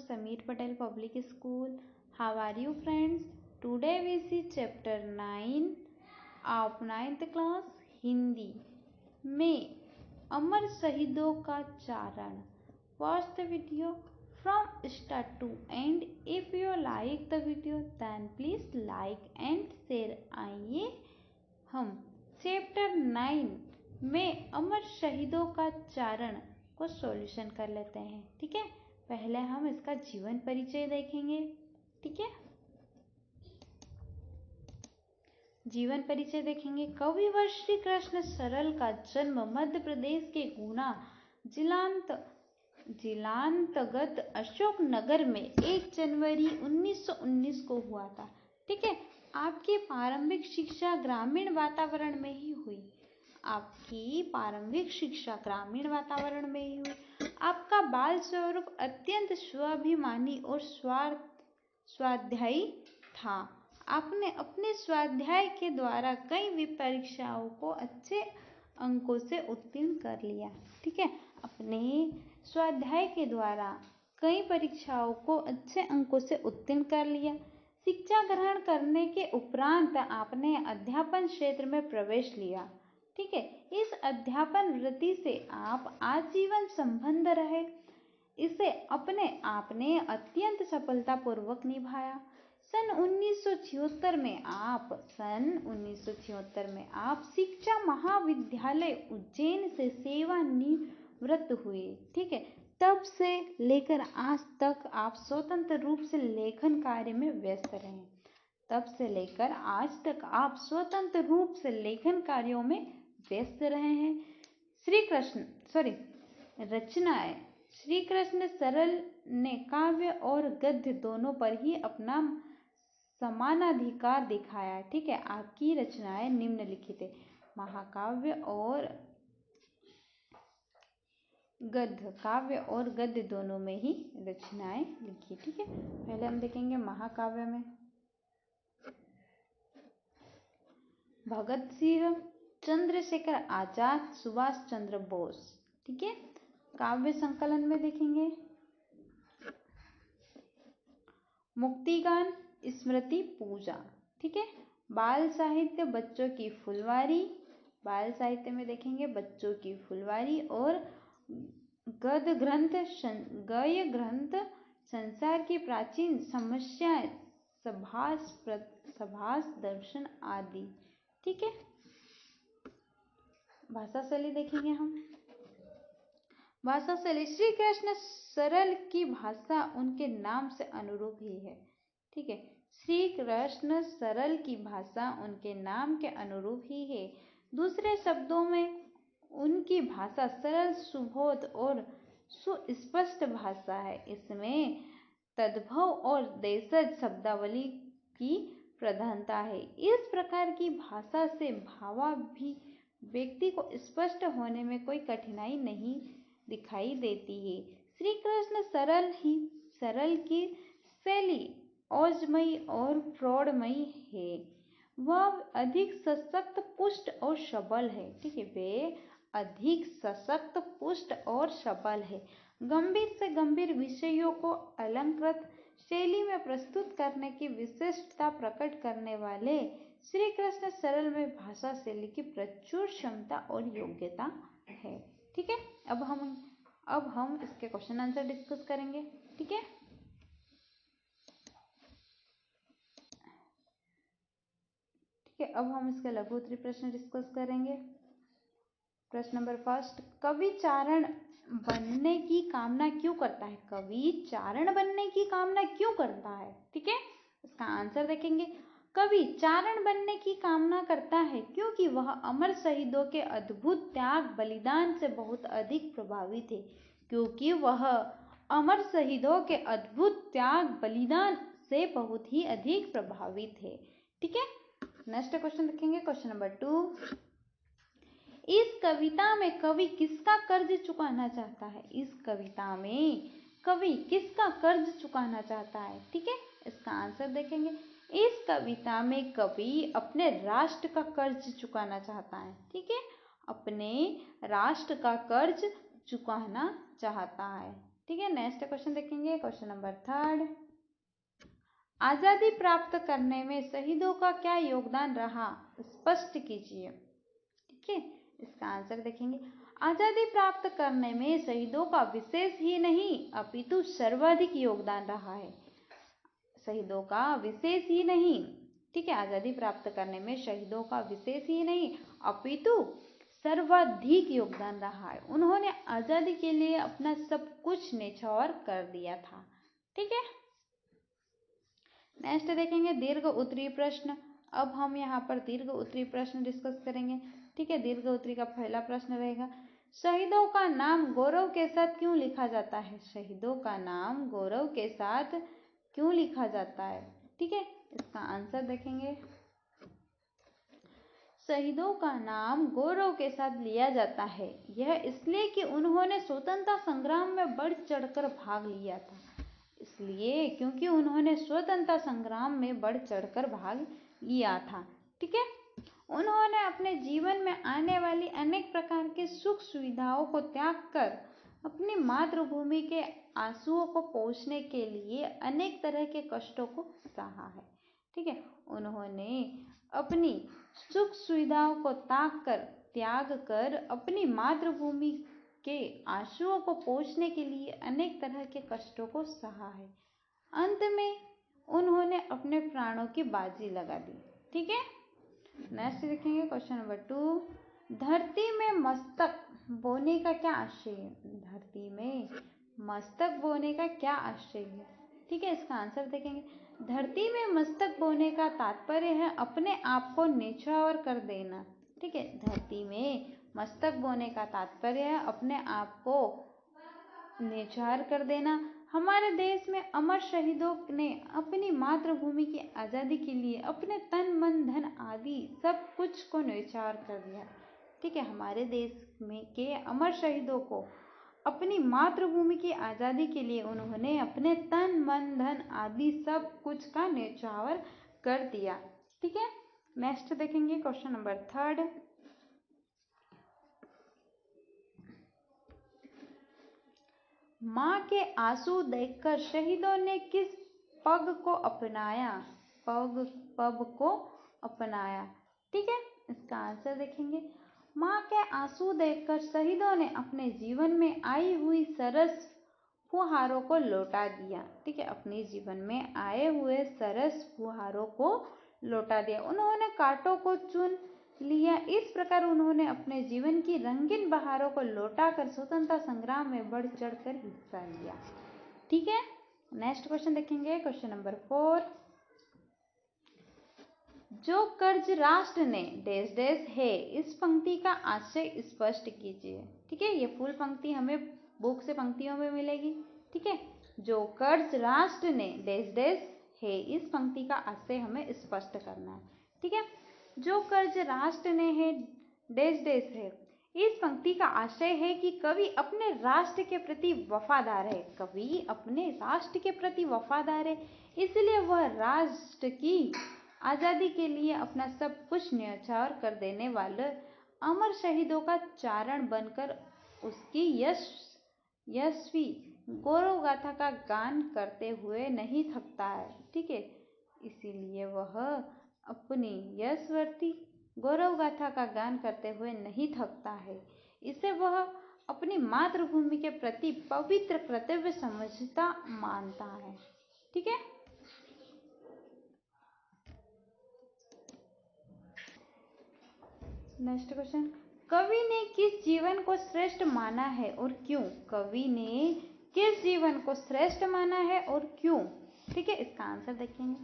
Sameer Patel Public School. How are you friends? Today we see chapter 9 of 9th class Hindi में अमर शहीदों का चारण. Watch the video from start to end. If you like the video then please like and share. आइए हम chapter 9 में अमर शहीदों का चारण को solution कर लेते हैं. ठीक है, पहले हम इसका जीवन परिचय देखेंगे. ठीक है, जीवन परिचय देखेंगे. कविवर श्री कृष्ण सरल का जन्म मध्य प्रदेश के गुना जिलांतर्गत अशोक नगर में 1 जनवरी 1919 को हुआ था. ठीक है, आपकी प्रारंभिक शिक्षा ग्रामीण वातावरण में ही हुई. आपका बाल स्वरूप अत्यंत स्वाभिमानी और स्वाध्यायी था. आपने अपने स्वाध्याय के द्वारा कई परीक्षाओं को अच्छे अंकों से उत्तीर्ण कर लिया. ठीक है, अपने स्वाध्याय के द्वारा कई परीक्षाओं को अच्छे अंकों से उत्तीर्ण कर लिया. शिक्षा ग्रहण करने के उपरांत आपने अध्यापन क्षेत्र में प्रवेश लिया. ठीक है, इस अध्यापन वृत्ति से आप आजीवन संबंध रहे. इसे अपने आपने अत्यंत सफलतापूर्वक निभाया. सन 1976 में आप शिक्षा महाविद्यालय उज्जैन से सेवानिवृत्त हुए. ठीक है, तब से लेकर आज तक आप स्वतंत्र रूप से लेखन कार्य में व्यस्त रहे. हैं. रचनाएं. श्री कृष्ण सरल ने काव्य और गद्य दोनों पर ही अपना समानाधिकार दिखाया. ठीक है, आपकी रचनाएं निम्नलिखित है. महाकाव्य और गद्य, काव्य और गद्य दोनों में ही रचनाएं लिखी. ठीक है, पहले हम देखेंगे महाकाव्य में भगत सिंह, चंद्रशेखर आजाद, सुभाष चंद्र बोस. ठीक है, काव्य संकलन में देखेंगे मुक्तिगान, स्मृति पूजा. ठीक है, बाल साहित्य बच्चों की फुलवारी. बाल साहित्य में देखेंगे बच्चों की फुलवारी और गद्य ग्रंथ संसार की प्राचीन समस्याएं, सभास दर्शन आदि. ठीक है, भाषा शैली देखेंगे हम. भाषा शैली. श्री कृष्ण सरल की भाषा उनके नाम से अनुरूप ही है. ठीक है, श्री कृष्ण सरल की भाषा उनके नाम के अनुरूप ही है. दूसरे शब्दों में उनकी भाषा सरल, सुबोध और सुस्पष्ट भाषा है. इसमें तद्भव और देशज शब्दावली की प्रधानता है. इस प्रकार की भाषा से भावाभिव्यक्ति को स्पष्ट होने में कोई कठिनाई नहीं दिखाई देती है. श्री कृष्ण सरल की शैली ओजमयी और प्रौढ़मयी है. वह अधिक सशक्त, पुष्ट और सबल है. ठीक है, वे अधिक सशक्त, पुष्ट और सबल है. गंभीर से गंभीर विषयों को अलंकृत शैली में प्रस्तुत करने की विशिष्टता प्रकट करने वाले श्री कृष्ण सरल में भाषा शैली की प्रचुर क्षमता और योग्यता है. ठीक है, अब हम इसके क्वेश्चन आंसर डिस्कस करेंगे. ठीक है, अब हम इसके लघु उत्तरीय प्रश्न डिस्कस करेंगे. प्रश्न नंबर 1, कवि चारण बनने की कामना क्यों करता है? कवि चारण बनने की कामना क्यों करता है? ठीक है, इसका आंसर देखेंगे. कवि चारण बनने की कामना करता है क्योंकि वह अमर शहीदों के अद्भुत त्याग बलिदान से बहुत अधिक प्रभावित है. ठीक है, नेक्स्ट क्वेश्चन देखेंगे. क्वेश्चन नंबर 2, इस कविता में कवि किसका कर्ज चुकाना चाहता है? इस कविता में कवि किसका कर्ज चुकाना चाहता है? ठीक है, इसका आंसर देखेंगे. इस कविता में कवि अपने राष्ट्र का कर्ज चुकाना चाहता है. ठीक है, अपने राष्ट्र का कर्ज चुकाना चाहता है. ठीक है, नेक्स्ट क्वेश्चन देखेंगे, क्वेश्चन नंबर 3। आजादी प्राप्त करने में शहीदों का क्या योगदान रहा, स्पष्ट कीजिए। ठीक है, इसका आंसर देखेंगे। आजादी प्राप्त करने में शहीदों का विशेष ही नहीं अपितु सर्वाधिक योगदान रहा है। शहीदों का विशेष ही नहीं, ठीक है, आजादी प्राप्त करने में शहीदों का विशेष ही नहीं अपितु सर्वाधिक योगदान रहा है। उन्होंने आजादी के लिए अपना सब कुछ न्यौछावर कर दिया था। ठीक है, नेक्स्ट देखेंगे दीर्घ उत्तरीय प्रश्न। अब हम यहाँ पर दीर्घ उत्तरीय प्रश्न डिस्कस करेंगे। ठीक है, दीर्घ उत्तरीय का पहला प्रश्न रहेगा, शहीदों का नाम गौरव के साथ क्यों लिखा जाता है। शहीदों का नाम गौरव के साथ क्यों लिखा जाता है। ठीक है, इसका आंसर देखेंगे। शहीदों का नाम गौरव के साथ लिया जाता है, यह इसलिए कि उन्होंने स्वतंत्रता संग्राम में बढ़ चढ़कर भाग लिया था। इसलिए क्योंकि उन्होंने स्वतंत्रता संग्राम में बढ़ चढ़कर भाग लिया था। ठीक है, उन्होंने अपने जीवन में आने वाली अनेक प्रकार की सुख सुविधाओं को त्याग कर अपनी मातृभूमि के आंसुओं को पोंछने के लिए अनेक तरह के कष्टों को सहा है। ठीक है, उन्होंने अपनी सुख सुविधाओं को त्याग कर अपनी मातृभूमि के आंसुओं को पोंछने के लिए अनेक तरह के कष्टों को सहा है। अंत में उन्होंने अपने प्राणों की बाजी लगा दी। ठीक है, नेक्स्ट देखेंगे क्वेश्चन नंबर 2। धरती में मस्तक बोने का क्या आशय है। धरती में मस्तक बोने का क्या आशय है। ठीक है, इसका आंसर देखेंगे। धरती में मस्तक बोने का तात्पर्य है अपने आप को न्यौछावर कर देना। ठीक है, धरती में मस्तक बोने का तात्पर्य है अपने आप को न्यौछावर कर देना। हमारे देश में अमर शहीदों ने अपनी मातृभूमि की आज़ादी के लिए अपने तन मन धन आदि सब कुछ को न्यौछावर कर दिया। ठीक है, हमारे देश में के अमर शहीदों को अपनी मातृभूमि की आज़ादी के लिए उन्होंने अपने तन मन धन आदि सब कुछ का न्यौछावर कर दिया। ठीक है, नेक्स्ट देखेंगे क्वेश्चन नंबर 3। माँ के आंसू देखकर शहीदों ने किस पग को अपनाया। पग को अपनाया। ठीक है, इसका आंसर देखेंगे। माँ के आंसू देखकर शहीदों ने अपने जीवन में आई हुई सरस फुहारों को लौटा दिया। ठीक है, अपने जीवन में आए हुए सरस फुहारों को लौटा दिया। उन्होंने कांटों को चुन लिया। इस प्रकार उन्होंने अपने जीवन की रंगीन बहारों को लौटाकर स्वतंत्रता संग्राम में बढ़ चढ़कर हिस्सा लिया। ठीक है, नेक्स्ट क्वेश्चन देखेंगे क्वेश्चन नंबर 4। जो कर्ज राष्ट्र ने डैश डैश है, इस पंक्ति का आशय स्पष्ट कीजिए। ठीक है, ये फुल पंक्ति हमें बुक से पंक्तियों में मिलेगी। ठीक है, जो कर्ज राष्ट्र ने डैश डैश है, इस पंक्ति का आशय हमें स्पष्ट करना है। ठीक है, जो कर्ज राष्ट्र ने है डैश डैश है, इस पंक्ति का आशय है कि कवि अपने राष्ट्र के प्रति वफादार है। कवि अपने राष्ट्र के प्रति वफादार है, इसलिए वह राष्ट्र की आज़ादी के लिए अपना सब कुछ न्यौछावर कर देने वाले अमर शहीदों का चारण बनकर उसकी यशस्वी गौरव गाथा का गान करते हुए नहीं थकता है। ठीक है, इसीलिए वह अपनी यशस्वी गौरव गाथा का गान करते हुए नहीं थकता है। इसे वह अपनी मातृभूमि के प्रति पवित्र कर्तव्य समझता मानता है। ठीक है, नेक्स्ट क्वेश्चन। कवि ने किस जीवन को श्रेष्ठ माना है और क्यों। कवि ने किस जीवन को श्रेष्ठ माना है और क्यों। ठीक है, इसका आंसर देखेंगे।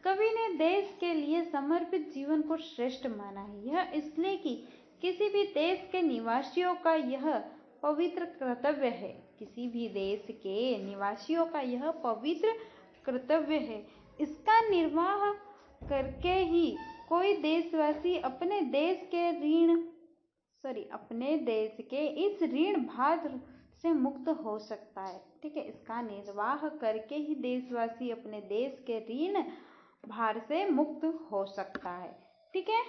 कवि ने देश के लिए समर्पित जीवन को श्रेष्ठ माना है। यह इसलिए कि किसी भी देश के निवासियों का यह पवित्र कर्तव्य है। किसी भी देश के निवासियों का यह पवित्र कर्तव्य है। इसका निर्वाह करके ही कोई देशवासी अपने देश के इस ऋण भार से मुक्त हो सकता है। ठीक है, इसका निर्वाह करके ही देशवासी अपने देश के ऋण भार से मुक्त हो सकता है। ठीक है।